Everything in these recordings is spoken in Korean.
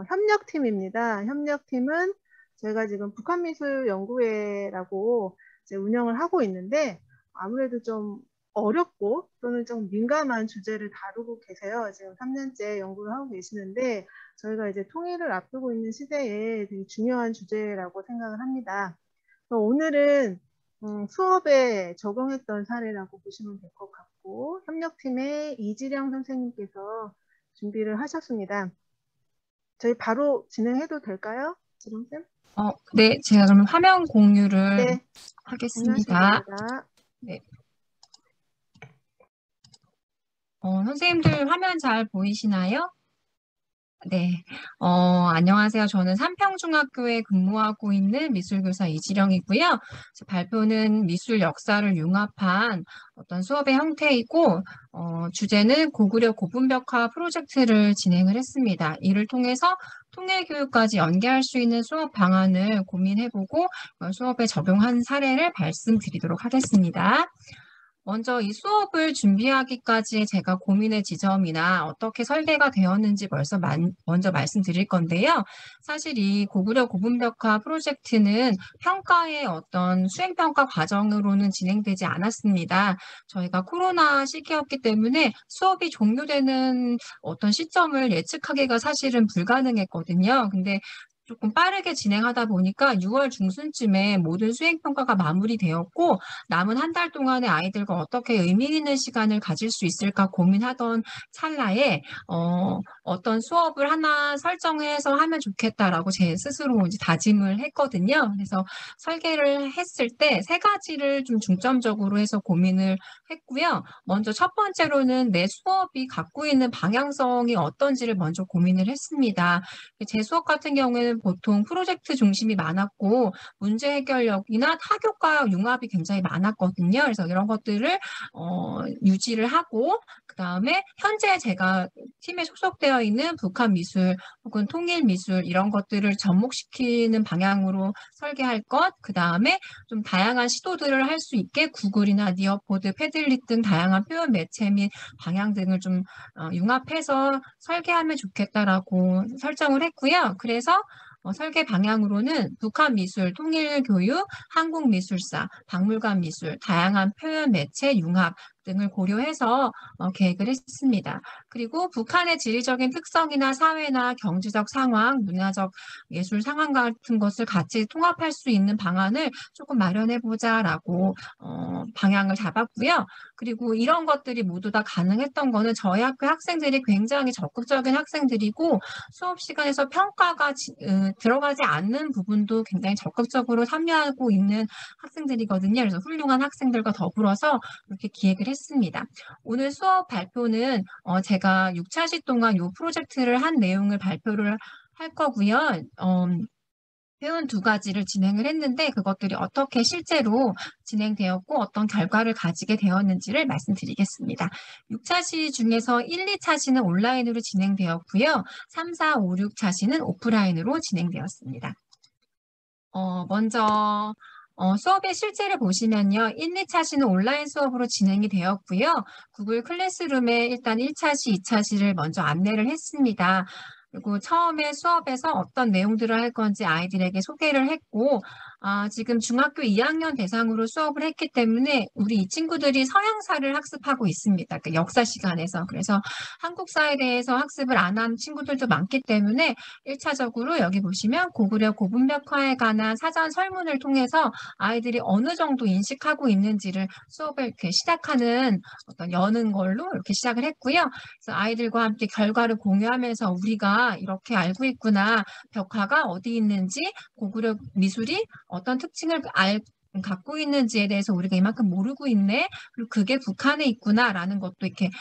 협력팀입니다. 협력팀은 저희가 지금 북한미술연구회라고 이제 운영을 하고 있는데 아무래도 좀 어렵고 또는 좀 민감한 주제를 다루고 계세요. 지금 3년째 연구를 하고 계시는데 저희가 이제 통일을 앞두고 있는 시대에 되게 중요한 주제라고 생각을 합니다. 오늘은 수업에 적용했던 사례라고 보시면 될 것 같고 협력팀의 이지령 선생님께서 준비를 하셨습니다. 저희 바로 진행해도 될까요? 지롱쌤? 네, 제가 그럼 화면 공유를 네, 공유하시면 하겠습니다. 됩니다. 네. 선생님들 화면 잘 보이시나요? 네. 안녕하세요. 저는 삼평중학교에 근무하고 있는 미술교사 이지령이고요. 제 발표는 미술 역사를 융합한 어떤 수업의 형태이고, 주제는 고구려 고분벽화 프로젝트를 진행을 했습니다. 이를 통해서 통일교육까지 연계할 수 있는 수업 방안을 고민해보고 수업에 적용한 사례를 말씀드리도록 하겠습니다. 먼저 이 수업을 준비하기까지 제가 고민의 지점이나 어떻게 설계가 되었는지 먼저 말씀드릴 건데요. 사실 이 고구려 고분벽화 프로젝트는 평가의 어떤 수행평가 과정으로는 진행되지 않았습니다. 저희가 코로나 시기였기 때문에 수업이 종료되는 어떤 시점을 예측하기가 사실은 불가능했거든요. 근데 조금 빠르게 진행하다 보니까 6월 중순쯤에 모든 수행평가가 마무리되었고 남은 한 달 동안에 아이들과 어떻게 의미 있는 시간을 가질 수 있을까 고민하던 찰나에 어떤 수업을 하나 설정해서 하면 좋겠다라고 제 스스로 이제 다짐을 했거든요. 그래서 설계를 했을 때 세 가지를 좀 중점적으로 해서 고민을 했고요. 먼저 첫 번째로는 내 수업이 갖고 있는 방향성이 어떤지를 먼저 고민을 했습니다. 제 수업 같은 경우에는 보통 프로젝트 중심이 많았고 문제 해결력이나 타교과 융합이 굉장히 많았거든요. 그래서 이런 것들을 유지를 하고 그다음에 현재 제가 팀에 소속되어 있는 북한 미술 혹은 통일 미술 이런 것들을 접목시키는 방향으로 설계할 것, 그다음에 좀 다양한 시도들을 할 수 있게 구글이나 니어포드, 패들릿 등 다양한 표현 매체 및 방향 등을 좀 융합해서 설계하면 좋겠다라고 설정을 했고요. 그래서 설계 방향으로는 북한 미술, 통일 교육, 한국 미술사, 박물관 미술, 다양한 표현 매체 융합 등을 고려해서 계획을 했습니다. 그리고 북한의 지리적인 특성이나 사회나 경제적 상황, 문화적 예술 상황 같은 것을 같이 통합할 수 있는 방안을 조금 마련해보자라고 방향을 잡았고요. 그리고 이런 것들이 모두 다 가능했던 거는 저희 학교 학생들이 굉장히 적극적인 학생들이고 수업 시간에서 평가가 들어가지 않는 부분도 굉장히 적극적으로 참여하고 있는 학생들이거든요. 그래서 훌륭한 학생들과 더불어서 이렇게 기획을 했습니다. 오늘 수업 발표는 제가 6차시 동안 이 프로젝트를 한 내용을 발표를 할 거고요. 표현 두 가지를 진행을 했는데 그것들이 어떻게 실제로 진행되었고 어떤 결과를 가지게 되었는지를 말씀드리겠습니다. 6차시 중에서 1, 2차시는 온라인으로 진행되었고요. 3, 4, 5, 6차시는 오프라인으로 진행되었습니다. 먼저 수업의 실제를 보시면요. 1, 2차시는 온라인 수업으로 진행이 되었고요. 구글 클래스룸에 일단 1차시, 2차시를 먼저 안내를 했습니다. 그리고 처음에 수업에서 어떤 내용들을 할 건지 아이들에게 소개를 했고, 지금 중학교 2학년 대상으로 수업을 했기 때문에 우리 이 친구들이 서양사를 학습하고 있습니다. 그 역사 시간에서. 그래서 한국사에 대해서 학습을 안 한 친구들도 많기 때문에 1차적으로 여기 보시면 고구려 고분벽화에 관한 사전 설문을 통해서 아이들이 어느 정도 인식하고 있는지를 수업을 이렇게 시작하는 어떤 여는 걸로 이렇게 시작을 했고요. 그래서 아이들과 함께 결과를 공유하면서 우리가 이렇게 알고 있구나. 벽화가 어디 있는지 고구려 미술이 어떤 특징을 갖고 있는지에 대해서 우리가 이만큼 모르고 있네. 그리고 그게 북한에 있구나라는 것도 이렇게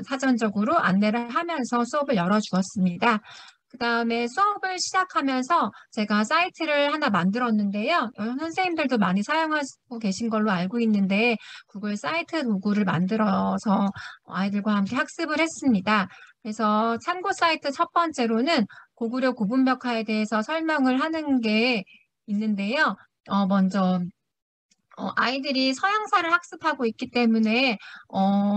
사전적으로 안내를 하면서 수업을 열어주었습니다. 그 다음에 수업을 시작하면서 제가 사이트를 하나 만들었는데요. 선생님들도 많이 사용하고 계신 걸로 알고 있는데 구글 사이트 도구를 만들어서 아이들과 함께 학습을 했습니다. 그래서 참고 사이트 첫 번째로는 고구려 고분벽화에 대해서 설명을 하는 게 있는데요. 먼저 아이들이 서양사를 학습하고 있기 때문에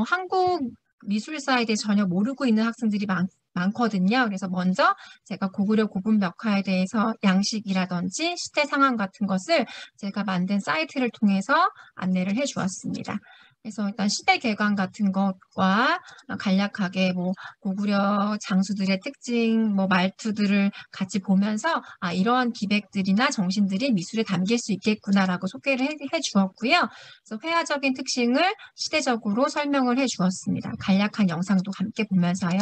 한국 미술사에 대해 전혀 모르고 있는 학생들이 많거든요. 그래서 먼저 제가 고구려 고분 벽화에 대해서 양식이라든지 시대 상황 같은 것을 제가 만든 사이트를 통해서 안내를 해 주었습니다. 그래서 일단 시대 개관 같은 것과 간략하게 뭐 고구려 장수들의 특징, 뭐 말투들을 같이 보면서 이러한 기백들이나 정신들이 미술에 담길 수 있겠구나라고 소개를 해 주었고요. 그래서 회화적인 특징을 시대적으로 설명을 해 주었습니다. 간략한 영상도 함께 보면서요.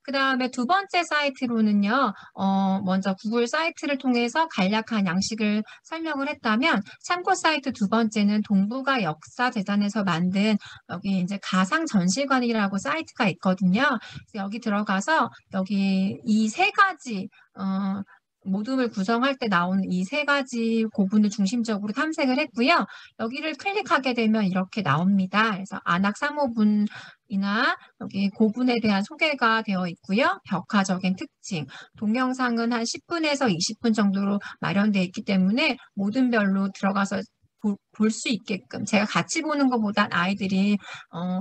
그 다음에 두 번째 사이트로는요, 먼저 구글 사이트를 통해서 간략한 양식을 설명을 했다면, 참고 사이트 두 번째는 동북아 역사재단에서 만든 여기 이제 가상 전시관이라고 사이트가 있거든요. 그래서 여기 들어가서 여기 이 세 가지, 모둠을 구성할 때 나오는 이 세 가지 고분을 중심적으로 탐색을 했고요. 여기를 클릭하게 되면 이렇게 나옵니다. 그래서 안악 3호분이나 여기 고분에 대한 소개가 되어 있고요. 벽화적인 특징, 동영상은 한 10분에서 20분 정도로 마련되어 있기 때문에 모둠별로 들어가서 볼 수 있게끔 제가 같이 보는 것보단 아이들이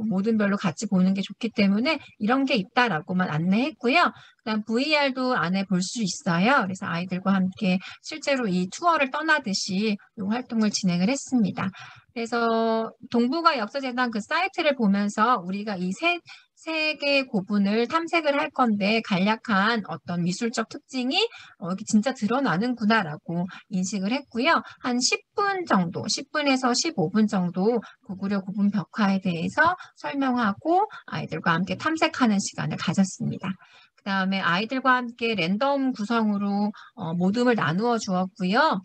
모둠별로 같이 보는 게 좋기 때문에 이런 게 있다라고만 안내했고요. 그다음 VR도 안에 볼 수 있어요. 그래서 아이들과 함께 실제로 이 투어를 떠나듯이 이 활동을 진행을 했습니다. 그래서 동북아 역사재단 그 사이트를 보면서 우리가 이 세 개의 고분을 탐색을 할 건데 간략한 어떤 미술적 특징이 여기 진짜 드러나는구나라고 인식을 했고요. 한 10분 정도, 10분에서 15분 정도 고구려 고분 벽화에 대해서 설명하고 아이들과 함께 탐색하는 시간을 가졌습니다. 그 다음에 아이들과 함께 랜덤 구성으로 모둠을 나누어 주었고요.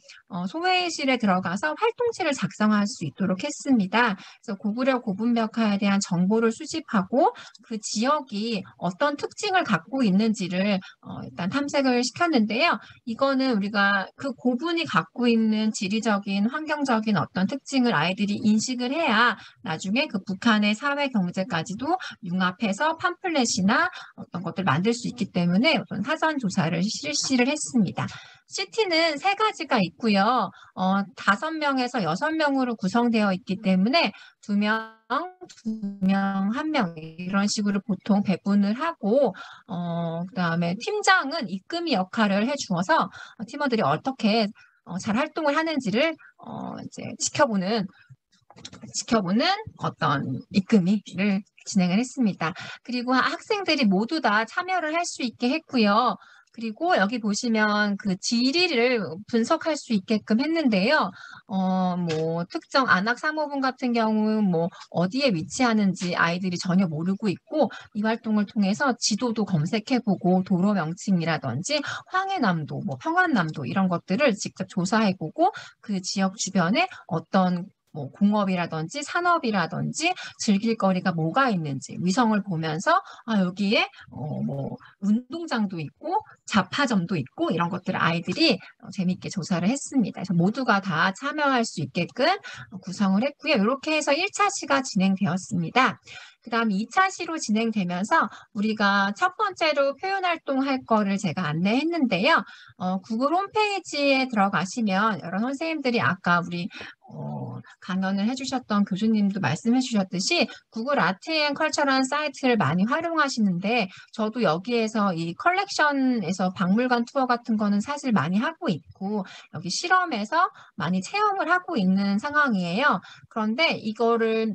소회의실에 들어가서 활동지를 작성할 수 있도록 했습니다. 그래서 고구려 고분벽화에 대한 정보를 수집하고 그 지역이 어떤 특징을 갖고 있는지를 일단 탐색을 시켰는데요. 이거는 우리가 그 고분이 갖고 있는 지리적인, 환경적인 어떤 특징을 아이들이 인식을 해야 나중에 그 북한의 사회 경제까지도 융합해서 팜플렛이나 어떤 것들 만들 수 있기 때문에 어떤 사전 조사를 실시를 했습니다. 시티는 세 가지가 있고요. 5명에서 6명으로 구성되어 있기 때문에 2명, 2명, 1명 이런 식으로 보통 배분을 하고 그다음에 팀장은 이끌이 역할을 해주어서 팀원들이 어떻게 잘 활동을 하는지를 이제 지켜보는 어떤 이끌이를 진행을 했습니다. 그리고 학생들이 모두 다 참여를 할 수 있게 했고요. 그리고 여기 보시면 그 지리를 분석할 수 있게끔 했는데요. 뭐 특정 안악 3호분 같은 경우 뭐 어디에 위치하는지 아이들이 전혀 모르고 있고 이 활동을 통해서 지도도 검색해보고 도로 명칭이라든지 황해남도, 뭐 평안남도 이런 것들을 직접 조사해보고 그 지역 주변에 어떤 뭐 공업이라든지 산업이라든지 즐길 거리가 뭐가 있는지 위성을 보면서 여기에 뭐 운동장도 있고 잡화점도 있고 이런 것들을 아이들이 재밌게 조사를 했습니다. 그래서 모두가 다 참여할 수 있게끔 구성을 했고요. 이렇게 해서 1차 시가 진행되었습니다. 그 다음 2차 시로 진행되면서 우리가 첫 번째로 표현 활동할 거를 제가 안내했는데요. 구글 홈페이지에 들어가시면 여러 선생님들이 아까 우리 강연을 해주셨던 교수님도 말씀해 주셨듯이 구글 아트 앤 컬처라는 사이트를 많이 활용하시는데 저도 여기에서 이 컬렉션에서 박물관 투어 같은 거는 사실 많이 하고 있고 여기 실험에서 많이 체험을 하고 있는 상황이에요. 그런데 이거를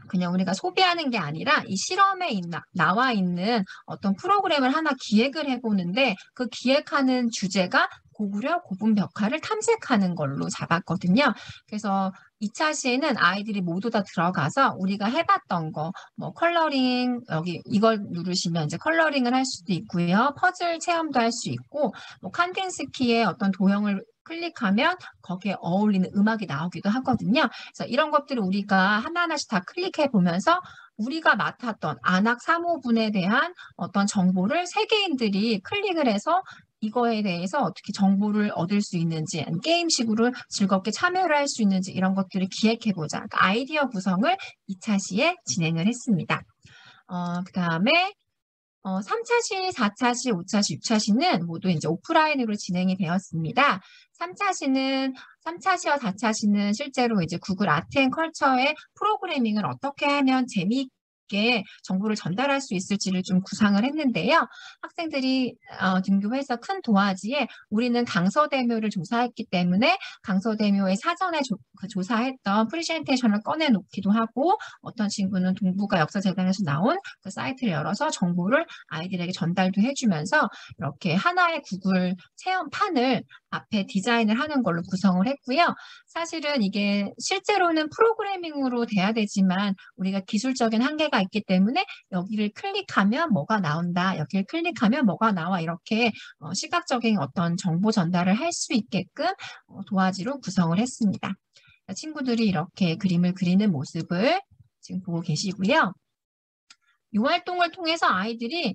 그냥 우리가 소비하는 게 아니라 이 실험에 나와 있는 어떤 프로그램을 하나 기획을 해보는데 그 기획하는 주제가 고구려 고분 벽화를 탐색하는 걸로 잡았거든요. 그래서 2차 시에는 아이들이 모두 다 들어가서 우리가 해봤던 거, 뭐 컬러링, 여기 이걸 누르시면 이제 컬러링을 할 수도 있고요. 퍼즐 체험도 할 수 있고, 뭐 칸딘스키의 어떤 도형을 클릭하면 거기에 어울리는 음악이 나오기도 하거든요. 그래서 이런 것들을 우리가 하나하나씩 다 클릭해 보면서 우리가 맡았던 안악 3호분에 대한 어떤 정보를 세계인들이 클릭을 해서 이거에 대해서 어떻게 정보를 얻을 수 있는지 게임식으로 즐겁게 참여를 할 수 있는지 이런 것들을 기획해보자. 그러니까 아이디어 구성을 2차 시에 진행을 했습니다. 그 다음에 3차 시, 4차 시, 5차 시, 6차 시는 모두 이제 오프라인으로 진행이 되었습니다. 3차 시와 4차 시는 실제로 이제 구글 아트 앤 컬처의 프로그래밍을 어떻게 하면 재미있게 쉽게 정보를 전달할 수 있을지를 좀 구상을 했는데요. 학생들이 등교해서 큰 도화지에 우리는 강서대묘를 조사했기 때문에 강서대묘의 사전에 조사했던 프레젠테이션을 꺼내놓기도 하고, 어떤 친구는 동북아 역사재단에서 나온 그 사이트를 열어서 정보를 아이들에게 전달도 해주면서 이렇게 하나의 구글 체험판을 앞에 디자인을 하는 걸로 구성을 했고요. 사실은 이게 실제로는 프로그래밍으로 돼야 되지만 우리가 기술적인 한계가 있기 때문에 여기를 클릭하면 뭐가 나온다, 여기를 클릭하면 뭐가 나와, 이렇게 시각적인 어떤 정보 전달을 할 수 있게끔 도화지로 구성을 했습니다. 친구들이 이렇게 그림을 그리는 모습을 지금 보고 계시고요. 이 활동을 통해서 아이들이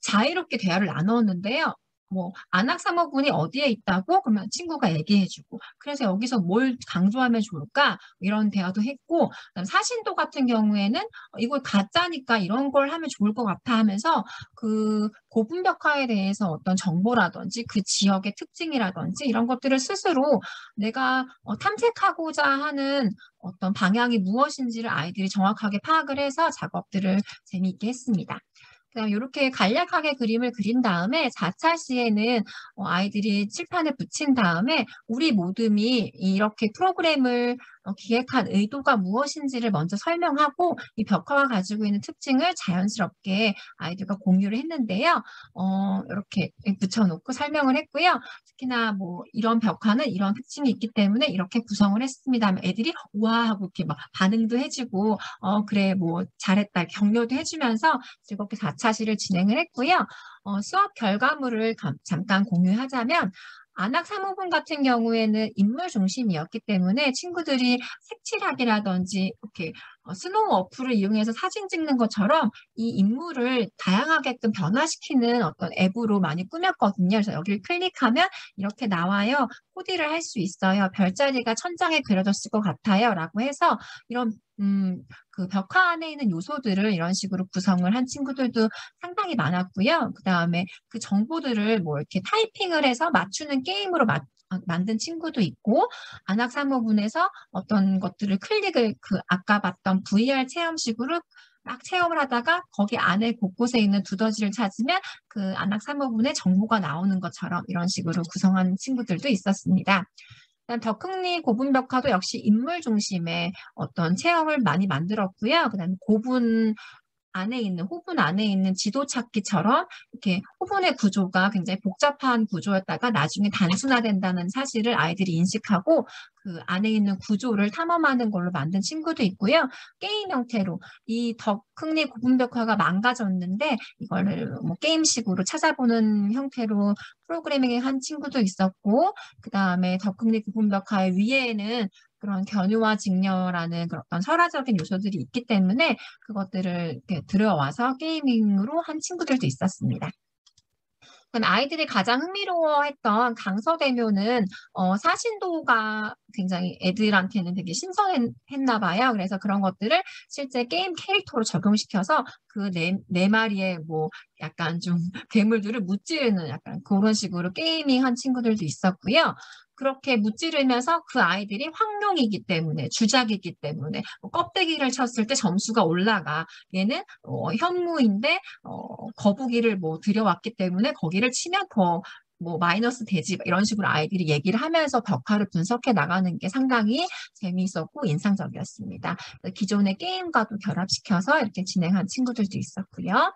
자유롭게 대화를 나눴는데요. 뭐 안악사모군이 어디에 있다고? 그러면 친구가 얘기해주고, 그래서 여기서 뭘 강조하면 좋을까? 이런 대화도 했고, 그다음 사신도 같은 경우에는 이거 가짜니까 이런 걸 하면 좋을 것 같아 하면서 그 고분벽화에 대해서 어떤 정보라든지 그 지역의 특징이라든지 이런 것들을 스스로 내가 탐색하고자 하는 어떤 방향이 무엇인지를 아이들이 정확하게 파악을 해서 작업들을 재미있게 했습니다. 그다음 이렇게 간략하게 그림을 그린 다음에 4차 시에는 아이들이 칠판에 붙인 다음에 우리 모둠이 이렇게 프로그램을 기획한 의도가 무엇인지를 먼저 설명하고 이 벽화가 가지고 있는 특징을 자연스럽게 아이들과 공유를 했는데요. 이렇게 붙여놓고 설명을 했고요. 특히나 뭐 이런 벽화는 이런 특징이 있기 때문에 이렇게 구성을 했습니다 하면 애들이 우와 하고 이렇게 막 반응도 해주고 그래 뭐 잘했다 격려도 해주면서 즐겁게 4차 시를 진행을 했고요. 수업 결과물을 잠깐 공유하자면 안악사모분 같은 경우에는 인물 중심이었기 때문에 친구들이 색칠하기라든지 이렇게 스노우 어플을 이용해서 사진 찍는 것처럼 이 인물을 다양하게끔 변화시키는 어떤 앱으로 많이 꾸몄거든요. 그래서 여기를 클릭하면 이렇게 나와요. 코디를 할 수 있어요. 별자리가 천장에 그려졌을 것 같아요. 라고 해서 이런 그 벽화 안에 있는 요소들을 이런 식으로 구성을 한 친구들도 상당히 많았고요. 그 다음에 그 정보들을 뭐 이렇게 타이핑을 해서 맞추는 게임으로 만든 친구도 있고, 안악사모분에서 어떤 것들을 클릭을 그 아까 봤던 VR 체험식으로 막 체험을 하다가 거기 안에 곳곳에 있는 두더지를 찾으면 그 안악사모분의 정보가 나오는 것처럼 이런 식으로 구성한 친구들도 있었습니다. 덕흥리 고분벽화도 역시 인물 중심의 어떤 체험을 많이 만들었고요. 그다음에 호분 안에 있는 지도 찾기처럼 이렇게 호분의 구조가 굉장히 복잡한 구조였다가 나중에 단순화된다는 사실을 아이들이 인식하고 그 안에 있는 구조를 탐험하는 걸로 만든 친구도 있고요. 게임 형태로 이 덕흥리 고분벽화가 망가졌는데 이거를 뭐 게임식으로 찾아보는 형태로 프로그래밍을 한 친구도 있었고, 그 다음에 덕흥리 고분벽화의 위에는 그런 견유와 직녀라는 그런 어떤 설화적인 요소들이 있기 때문에 그것들을 이렇게 들여와서 게이밍으로 한 친구들도 있었습니다. 아이들이 가장 흥미로워했던 강서대묘는 사신도가 굉장히 애들한테는 되게 신선했나 봐요. 그래서 그런 것들을 실제 게임 캐릭터로 적용시켜서 그 네 마리의 뭐 약간 좀 괴물들을 무찌르는 약간 그런 식으로 게이밍한 친구들도 있었고요. 그렇게 무찌르면서 그 아이들이 황룡이기 때문에, 주작이기 때문에 껍데기를 쳤을 때 점수가 올라가. 얘는 현무인데 거북이를 뭐 들여왔기 때문에 거기를 치면 더 뭐 마이너스 되지, 이런 식으로 아이들이 얘기를 하면서 벽화를 분석해 나가는 게 상당히 재미있었고 인상적이었습니다. 기존의 게임과도 결합시켜서 이렇게 진행한 친구들도 있었고요.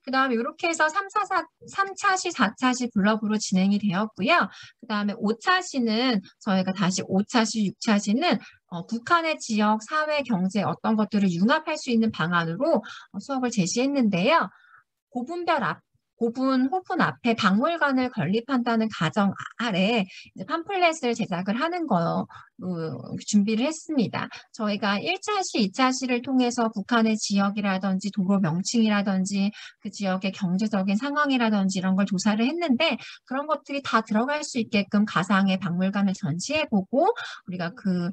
그 다음에 이렇게 해서 3차 시, 4차 시 블럭으로 진행이 되었고요. 그 다음에 5차 시는 저희가 다시 5차 시, 6차 시는 북한의 지역, 사회, 경제 어떤 것들을 융합할 수 있는 방안으로 수업을 제시했는데요. 호분 앞에 박물관을 건립한다는 가정 아래 이제 팜플렛을 제작을 하는 거 준비를 했습니다. 저희가 1차 시, 2차 시를 통해서 북한의 지역이라든지 도로 명칭이라든지 그 지역의 경제적인 상황이라든지 이런 걸 조사를 했는데 그런 것들이 다 들어갈 수 있게끔 가상의 박물관을 전시해보고 우리가 그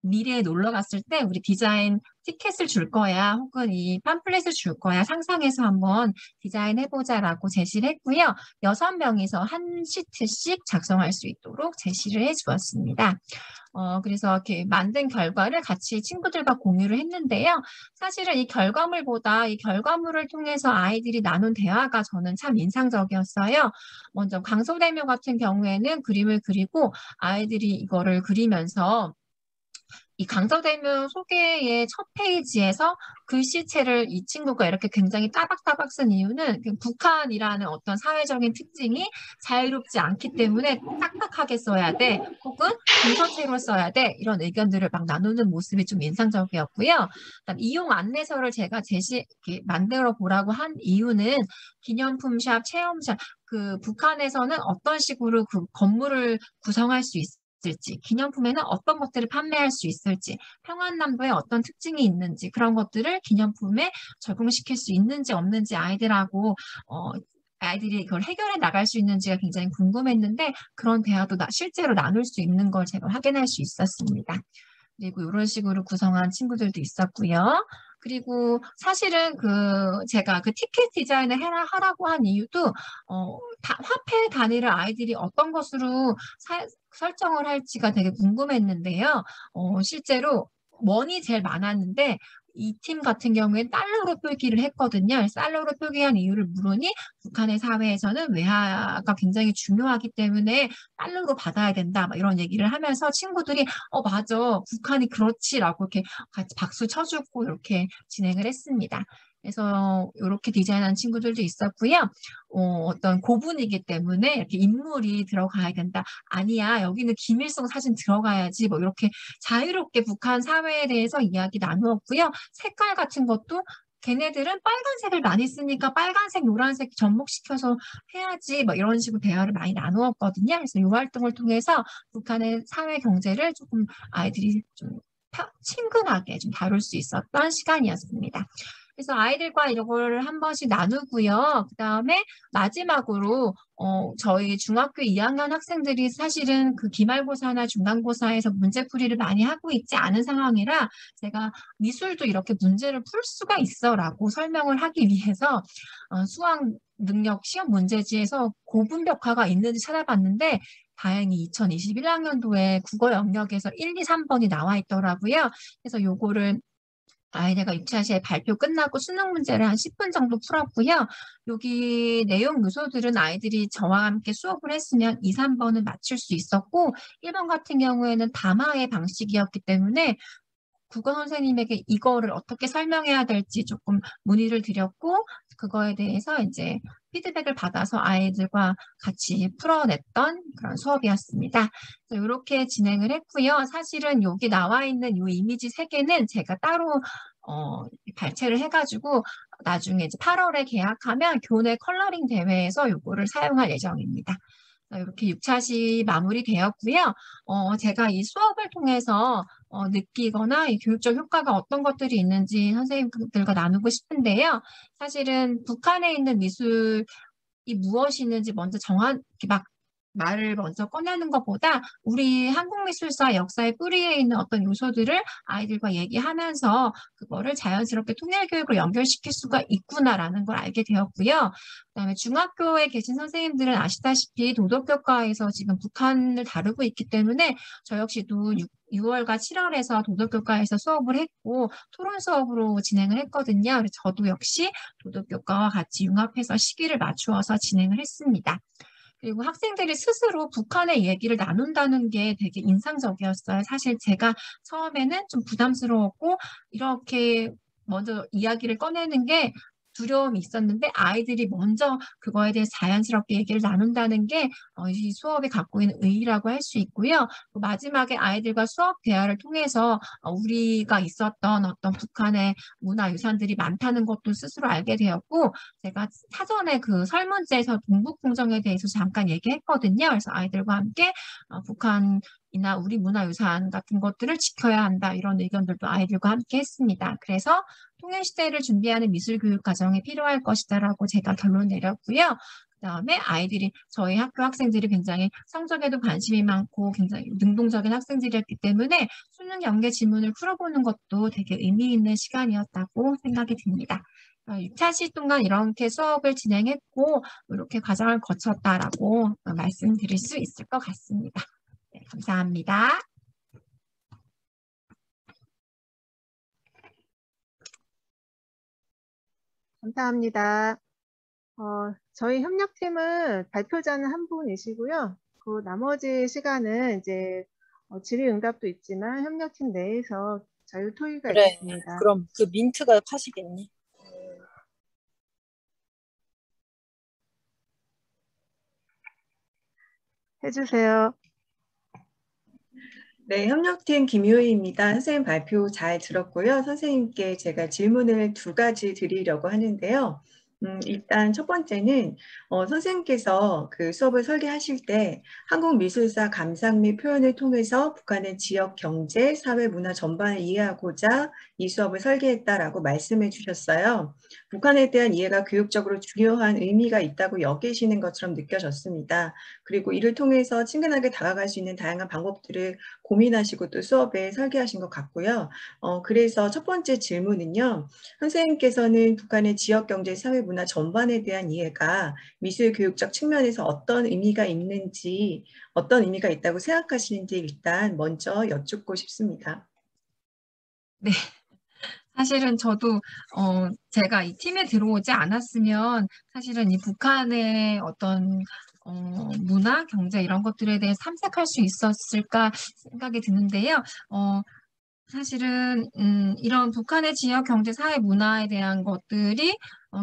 미래에 놀러 갔을 때 우리 디자인 티켓을 줄 거야, 혹은 이 팜플렛을 줄 거야, 상상해서 한번 디자인해보자라고 제시를 했고요. 6명이서 한 시트씩 작성할 수 있도록 제시를 해주었습니다. 그래서 이렇게 만든 결과를 같이 친구들과 공유를 했는데요. 사실은 이 결과물보다 이 결과물을 통해서 아이들이 나눈 대화가 저는 참 인상적이었어요. 먼저 강소대묘 같은 경우에는 그림을 그리고 아이들이 이거를 그리면서 이 강서대묘 소개의 첫 페이지에서 글씨체를 이 친구가 이렇게 굉장히 따박따박 쓴 이유는 북한이라는 어떤 사회적인 특징이 자유롭지 않기 때문에 딱딱하게 써야 돼, 혹은 문서체로 써야 돼, 이런 의견들을 막 나누는 모습이 좀 인상적이었고요. 그다음 이용 안내서를 제가 이렇게 만들어 보라고 한 이유는 기념품샵, 체험샵, 그 북한에서는 어떤 식으로 그 건물을 구성할 수 있을지, 기념품에는 어떤 것들을 판매할 수 있을지, 평안남도에 어떤 특징이 있는지, 그런 것들을 기념품에 적용시킬 수 있는지 없는지 아이들이 이걸 해결해 나갈 수 있는지가 굉장히 궁금했는데, 그런 대화도 실제로 나눌 수 있는 걸 제가 확인할 수 있었습니다. 그리고 이런 식으로 구성한 친구들도 있었고요. 그리고 사실은 제가 그 티켓 디자인을 하라고 한 이유도, 화폐 단위를 아이들이 어떤 것으로 설정을 할지가 되게 궁금했는데요. 실제로 원이 제일 많았는데, 이 팀 같은 경우에는 달러로 표기를 했거든요. 달러로 표기한 이유를 물으니 북한의 사회에서는 외화가 굉장히 중요하기 때문에 달러로 받아야 된다, 막 이런 얘기를 하면서 친구들이 맞아, 북한이 그렇지라고 이렇게 같이 박수 쳐주고 이렇게 진행을 했습니다. 그래서 이렇게 디자인한 친구들도 있었고요. 어떤 고분이기 때문에 이렇게 인물이 들어가야 된다. 아니야, 여기는 김일성 사진 들어가야지. 뭐 이렇게 자유롭게 북한 사회에 대해서 이야기 나누었고요. 색깔 같은 것도 걔네들은 빨간색을 많이 쓰니까 빨간색, 노란색 접목시켜서 해야지, 뭐 이런 식으로 대화를 많이 나누었거든요. 그래서 이 활동을 통해서 북한의 사회 경제를 조금 아이들이 좀 친근하게 좀 다룰 수 있었던 시간이었습니다. 그래서 아이들과 이걸 한 번씩 나누고요. 그 다음에 마지막으로 저희 중학교 2학년 학생들이 사실은 그 기말고사나 중간고사에서 문제풀이를 많이 하고 있지 않은 상황이라 제가 미술도 이렇게 문제를 풀 수가 있어라고 설명을 하기 위해서 수학 능력 시험 문제지에서 고분벽화가 있는지 찾아봤는데, 다행히 2021학년도에 국어 영역에서 1, 2, 3번이 나와 있더라고요. 그래서 요거를 아이들과 유치원시에 발표 끝나고 수능 문제를 한 10분 정도 풀었고요. 여기 내용 요소들은 아이들이 저와 함께 수업을 했으면 2, 3번은 맞출 수 있었고, 1번 같은 경우에는 담화의 방식이었기 때문에 국어 선생님에게 이거를 어떻게 설명해야 될지 조금 문의를 드렸고, 그거에 대해서 이제 피드백을 받아서 아이들과 같이 풀어냈던 그런 수업이었습니다. 이렇게 진행을 했고요. 사실은 여기 나와 있는 이 이미지 3개는 제가 따로 발췌를 해가지고 나중에 이제 8월에 개학하면 교내 컬러링 대회에서 이거를 사용할 예정입니다. 이렇게 6차시 마무리되었고요. 제가 이 수업을 통해서 느끼거나 이 교육적 효과가 어떤 것들이 있는지 선생님들과 나누고 싶은데요. 사실은 북한에 있는 미술이 무엇이 있는지 먼저 막 말을 먼저 꺼내는 것보다 우리 한국미술사 역사의 뿌리에 있는 어떤 요소들을 아이들과 얘기하면서 그거를 자연스럽게 통일교육으로 연결시킬 수가 있구나라는 걸 알게 되었고요. 그다음에 중학교에 계신 선생님들은 아시다시피 도덕교과에서 지금 북한을 다루고 있기 때문에 저 역시도 6월과 7월에서 도덕교과에서 수업을 했고 토론 수업으로 진행을 했거든요. 그래서 저도 역시 도덕교과와 같이 융합해서 시기를 맞추어서 진행을 했습니다. 그리고 학생들이 스스로 북한의 얘기를 나눈다는 게 되게 인상적이었어요. 사실 제가 처음에는 좀 부담스러웠고 이렇게 먼저 이야기를 꺼내는 게 두려움이 있었는데, 아이들이 먼저 그거에 대해 자연스럽게 얘기를 나눈다는 게 이 수업이 갖고 있는 의의라고 할 수 있고요. 마지막에 아이들과 수업 대화를 통해서 우리가 있었던 어떤 북한의 문화유산들이 많다는 것도 스스로 알게 되었고, 제가 사전에 그 설문지에서 동북공정에 대해서 잠깐 얘기했거든요. 그래서 아이들과 함께 북한이나 우리 문화유산 같은 것들을 지켜야 한다, 이런 의견들도 아이들과 함께 했습니다. 그래서 통일시대를 준비하는 미술교육 과정이 필요할 것이다라고 제가 결론 내렸고요. 그다음에 아이들이 저희 학교 학생들이 굉장히 성적에도 관심이 많고 굉장히 능동적인 학생들이었기 때문에 수능 연계 지문을 풀어보는 것도 되게 의미 있는 시간이었다고 생각이 듭니다. 6차 시 동안 이렇게 수업을 진행했고 이렇게 과정을 거쳤다라고 말씀드릴 수 있을 것 같습니다. 네, 감사합니다. 감사합니다. 저희 협력팀은 발표자는 한 분이시고요. 그 나머지 시간은 이제 질의응답도 있지만 협력팀 내에서 자유 토의가 그래. 있겠습니다. 그럼 그 민트가 파시겠니? 해주세요. 네, 협력팀 김효희입니다. 선생님 발표 잘 들었고요. 선생님께 제가 질문을 2가지 드리려고 하는데요. 일단 첫 번째는 선생님께서 그 수업을 설계하실 때 한국미술사 감상 및 표현을 통해서 북한의 지역 경제, 사회, 문화 전반을 이해하고자 이 수업을 설계했다라고 말씀해 주셨어요. 북한에 대한 이해가 교육적으로 중요한 의미가 있다고 여기시는 것처럼 느껴졌습니다. 그리고 이를 통해서 친근하게 다가갈 수 있는 다양한 방법들을 고민하시고 또 수업에 설계하신 것 같고요. 그래서 첫 번째 질문은요. 선생님께서는 북한의 지역 경제, 사회, 문화 전반에 대한 이해가 미술 교육적 측면에서 어떤 의미가 있는지, 어떤 의미가 있다고 생각하시는지 일단 먼저 여쭙고 싶습니다. 네. 사실은 저도 제가 이 팀에 들어오지 않았으면 사실은 이 북한의 어떤 문화, 경제 이런 것들에 대해 탐색할 수 있었을까 생각이 드는데요. 사실은 이런 북한의 지역 경제, 사회, 문화에 대한 것들이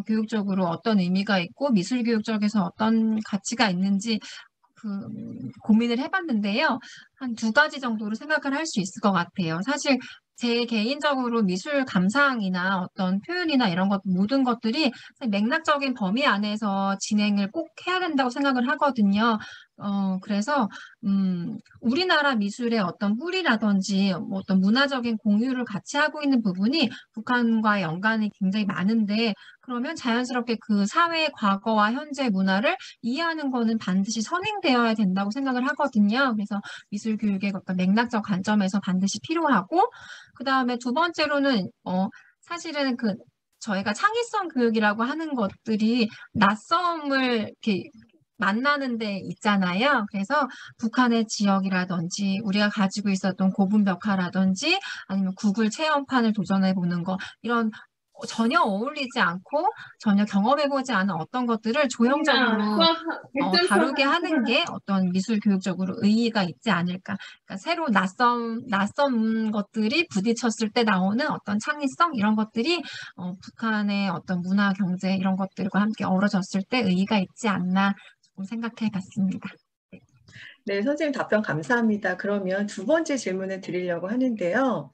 교육적으로 어떤 의미가 있고 미술 교육적에서 어떤 가치가 있는지 고민을 해봤는데요. 한 2가지 정도로 생각을 할 수 있을 것 같아요. 사실 제 개인적으로 미술 감상이나 어떤 표현이나 이런 것, 모든 것들이 맥락적인 범위 안에서 진행을 꼭 해야 된다고 생각을 하거든요. 그래서, 우리나라 미술의 어떤 뿌리라든지 뭐 어떤 문화적인 공유를 같이 하고 있는 부분이 북한과의 연관이 굉장히 많은데, 그러면 자연스럽게 그 사회의 과거와 현재 문화를 이해하는 거는 반드시 선행되어야 된다고 생각을 하거든요. 그래서 미술 교육의 어떤 맥락적 관점에서 반드시 필요하고, 그 다음에 2번째로는, 사실은 저희가 창의성 교육이라고 하는 것들이 낯섦을 이렇게 만나는 데 있잖아요. 그래서 북한의 지역이라든지 우리가 가지고 있었던 고분 벽화라든지 아니면 구글 체험판을 도전해 보는 거, 이런 전혀 어울리지 않고 전혀 경험해보지 않은 어떤 것들을 조형적으로 다루게 하는 게 어떤 미술 교육적으로 의의가 있지 않을까. 그러니까 새로 낯선 것들이 부딪혔을 때 나오는 어떤 창의성 이런 것들이 북한의 어떤 문화, 경제 이런 것들과 함께 어우러졌을 때 의의가 있지 않나 조금 생각해 봤습니다. 네, 선생님 답변 감사합니다. 그러면 2번째 질문을 드리려고 하는데요.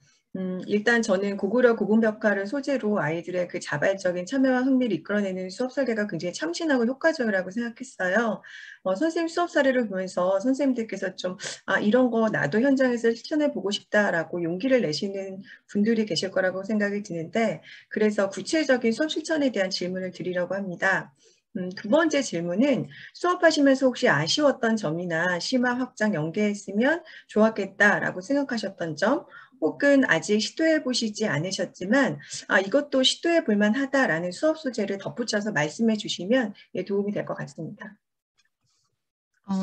일단 저는 고구려 고분벽화를 소재로 아이들의 그 자발적인 참여와 흥미를 이끌어내는 수업 설계가 굉장히 참신하고 효과적이라고 생각했어요. 선생님 수업 사례를 보면서 선생님들께서 좀 이런 거 나도 현장에서 실천해 보고 싶다라고 용기를 내시는 분들이 계실 거라고 생각이 드는데, 그래서 구체적인 수업 실천에 대한 질문을 드리려고 합니다. 2번째 질문은 수업하시면서 혹시 아쉬웠던 점이나 심화 확장 연계했으면 좋았겠다라고 생각하셨던 점, 혹은 아직 시도해 보시지 않으셨지만 이것도 시도해 볼 만하다라는 수업 소재를 덧붙여서 말씀해 주시면 도움이 될 것 같습니다.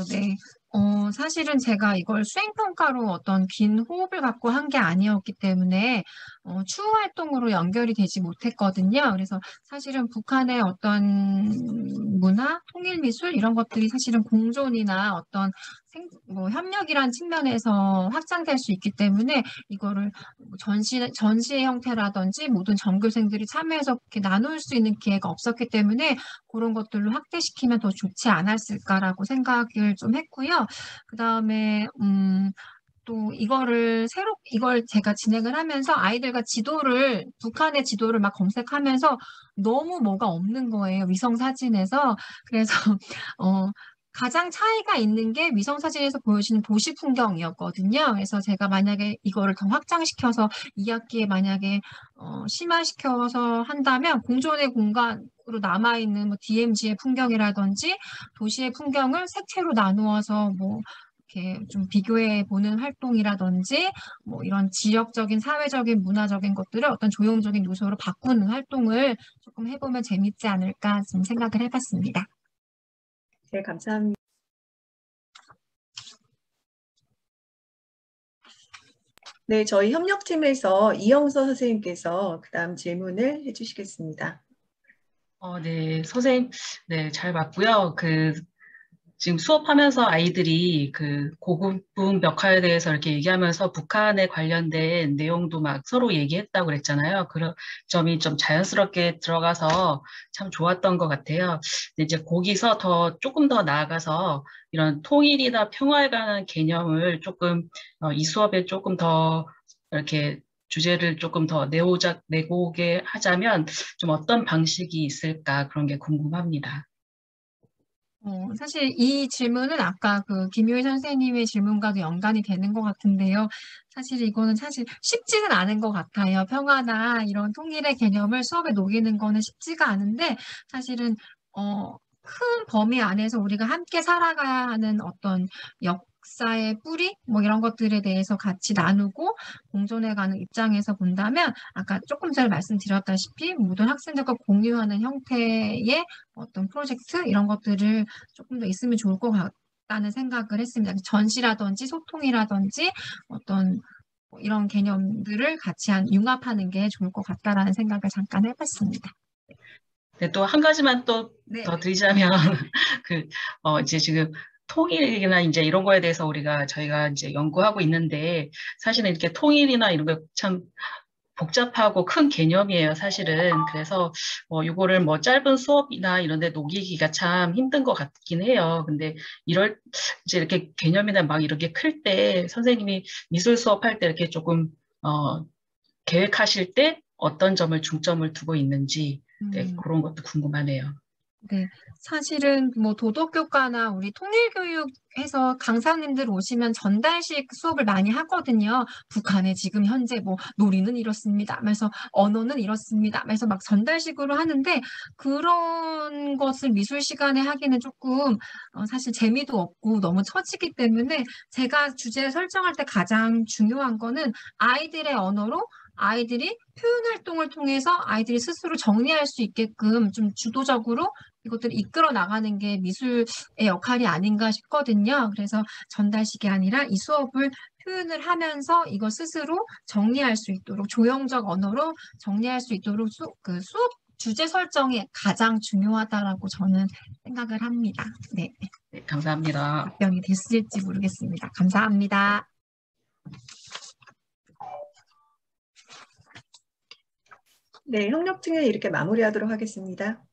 네. 사실은 제가 이걸 수행평가로 어떤 긴 호흡을 갖고 한 게 아니었기 때문에 추후 활동으로 연결이 되지 못했거든요. 그래서 사실은 북한의 어떤 문화, 통일미술 이런 것들이 사실은 공존이나 어떤 협력이란 측면에서 확장될 수 있기 때문에 이거를 전시의 형태라든지 모든 전교생들이 참여해서 이렇게 나눌 수 있는 기회가 없었기 때문에 그런 것들로 확대시키면 더 좋지 않았을까라고 생각을 좀 했고요. 그 다음에 또 이걸 제가 진행을 하면서 아이들과 북한의 지도를 막 검색하면서 너무 뭐가 없는 거예요. 위성 사진에서. 그래서 가장 차이가 있는 게 위성 사진에서 보여지는 도시 풍경이었거든요. 그래서 제가 만약에 이거를 더 확장시켜서 2학기에 만약에 심화시켜서 한다면 공존의 공간을 지역으로 남아있는 뭐 DMZ의 풍경이라든지 도시의 풍경을 색채로 나누어서 뭐 이렇게 좀 비교해 보는 활동이라든지 뭐 이런 지역적인 사회적인 문화적인 것들을 어떤 조형적인 요소로 바꾸는 활동을 조금 해보면 재밌지 않을까 좀 생각을 해봤습니다. 네, 감사합니다. 네, 저희 협력팀에서 이영서 선생님께서 그다음 질문을 해주시겠습니다. 네, 선생님, 네, 잘 봤고요. 지금 수업하면서 아이들이 고군분 벽화에 대해서 이렇게 얘기하면서 북한에 관련된 내용도 막 서로 얘기했다고 그랬잖아요. 그런 점이 좀 자연스럽게 들어가서 참 좋았던 것 같아요. 근데 이제 거기서 조금 더 나아가서 이런 통일이나 평화에 관한 개념을 조금, 이 수업에 조금 더 이렇게 주제를 조금 더 내고게 하자면 좀 어떤 방식이 있을까 그런 게 궁금합니다. 사실 이 질문은 아까 김효희 선생님의 질문과도 연관이 되는 것 같은데요. 사실 이거는 사실 쉽지는 않은 것 같아요. 평화나 이런 통일의 개념을 수업에 녹이는 거는 쉽지가 않은데 사실은 큰 범위 안에서 우리가 함께 살아가야 하는 어떤 역사의 뿌리 뭐 이런 것들에 대해서 같이 나누고 공존해가는 입장에서 본다면 아까 조금 전에 말씀드렸다시피 모든 학생들과 공유하는 형태의 어떤 프로젝트 이런 것들을 조금 더 있으면 좋을 것 같다는 생각을 했습니다. 전시라든지 소통이라든지 어떤 이런 개념들을 같이 융합하는 게 좋을 것 같다라는 생각을 잠깐 해봤습니다. 네, 또 한 가지만 또 네. 더 드리자면, 이제 지금 통일이나 이제 이런 거에 대해서 저희가 이제 연구하고 있는데, 사실은 이렇게 통일이나 이런 거 참 복잡하고 큰 개념이에요, 사실은. 그래서, 이거를 짧은 수업이나 이런 데 녹이기가 참 힘든 것 같긴 해요. 근데 이제 이렇게 개념이나 막 이렇게 클 때, 선생님이 미술 수업할 때 이렇게 조금, 계획하실 때 어떤 점을 중점을 두고 있는지, 네, 그런 것도 궁금하네요. 네, 사실은 뭐 도덕교과나 우리 통일교육에서 강사님들 오시면 전달식 수업을 많이 하거든요. 북한의 지금 현재 뭐 놀이는 이렇습니다. 그래서 언어는 이렇습니다. 그래서 막 전달식으로 하는데 그런 것을 미술 시간에 하기는 조금 사실 재미도 없고 너무 처지기 때문에 제가 주제 설정할 때 가장 중요한 거는 아이들의 언어로 아이들이 표현 활동을 통해서 아이들이 스스로 정리할 수 있게끔 좀 주도적으로 이것들을 이끌어 나가는 게 미술의 역할이 아닌가 싶거든요. 그래서 전달식이 아니라 이 수업을 표현을 하면서 이걸 스스로 정리할 수 있도록 조형적 언어로 정리할 수 있도록 수업 주제 설정이 가장 중요하다라고 저는 생각을 합니다. 네. 네, 감사합니다. 답변이 됐을지 모르겠습니다. 감사합니다. 네, 협력팀을 이렇게 마무리하도록 하겠습니다.